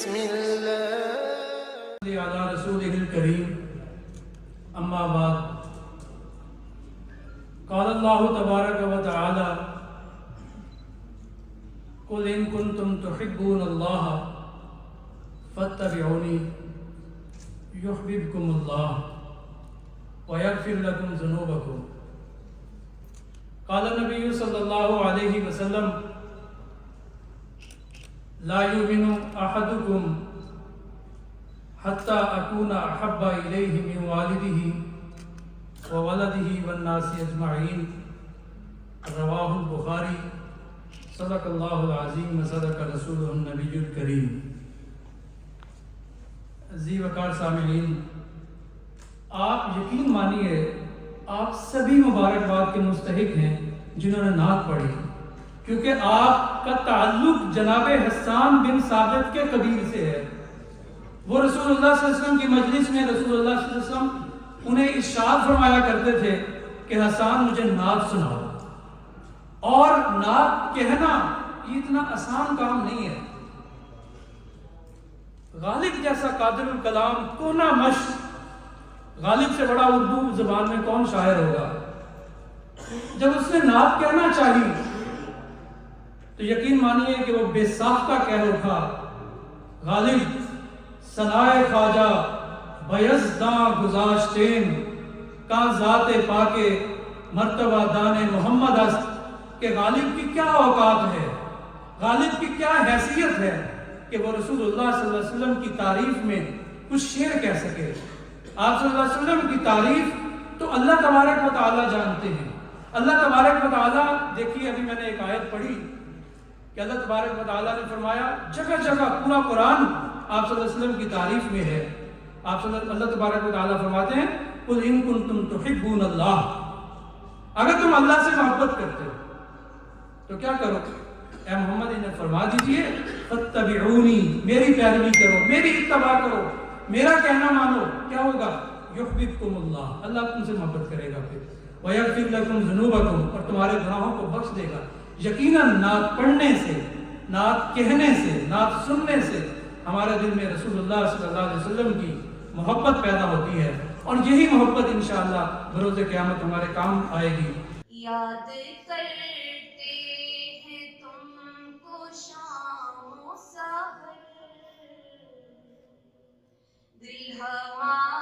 بسم الله على رسوله الكريم أما بعد قال الله تبارك وتعالى قل إن كنتم تحبون الله فاتبعوني يحببكم الله ويغفر لكم ذنوبكم قال النبي صلى الله عليه وسلم لا يؤمن أحدكم حتى أكون أحب إليه من والده وولده والناس أجمعين رواه البخاري صدق الله العظيم وصدق رسوله النبي الكريم. عزیز وقار سامعین، آپ یقین مانیے آپ سبھی مبارکباد کے مستحق ہیں جنہوں نے نعت پڑھی، کیونکہ آپ کا تعلق جناب حسان بن ثابت کے قبیل سے ہے. وہ رسول اللہ صلی اللہ علیہ وسلم کی مجلس میں رسول اللہ صلی اللہ علیہ وسلم انہیں ارشاد فرمایا کرتے تھے کہ حسان مجھے نعت سناؤ. اور نعت کہنا یہ اتنا آسان کام نہیں ہے. غالب جیسا قادر الکلام کونا مشق، غالب سے بڑا اردو زبان میں کون شاعر ہوگا؟ جب اس نے نعت کہنا چاہی تو یقین مانیے کہ وہ بے ساختہ کہہ اٹھا، غالب ثنائے خواجہ بیزداں گذاشتین کا ذات پاکے مرتبہ دان محمد است. کہ غالب کی کیا اوقات ہے، غالب کی کیا حیثیت ہے کہ وہ رسول اللہ صلی اللہ علیہ وسلم کی تعریف میں کچھ شعر کہہ سکے. آپ صلی اللہ علیہ وسلم کی تعریف تو اللہ تبارک و تعالیٰ جانتے ہیں. اللہ تبارک و تعالیٰ، دیکھیے ابھی میں نے ایک آیت پڑھی کہ اللہ تبارک و تعالیٰ نے فرمایا جگہ جگہ پورا قرآن آپ صلی اللہ علیہ وسلم کی تعریف میں ہے. اللہ تبارک و تعالیٰ فرماتے ہیں قل ان کنتم تحبون اللہ، اگر تم اللہ سے محبت کرتے ہو تو کیا کرو؟ اے محمد انہیں فرما دیجئے فاتبعونی، میری پیروی کرو، میری اتباع کرو، میرا کہنا مانو. کیا ہوگا؟ یحببکم اللہ، اللہ تم سے محبت کرے گا. پھر ویغفر لکم ذنوبکم، اور تمہارے گناہوں کو بخش دے گا. یقیناً نعت پڑھنے سے، نعت کہنے سے، نعت سننے سے ہمارے دل میں رسول اللہ صلی اللہ علیہ وسلم کی محبت پیدا ہوتی ہے، اور یہی محبت انشاءاللہ بروز قیامت ہمارے کام آئے گی. یاد کرتے ہیں تم کو شام و سحر، دل ہمارا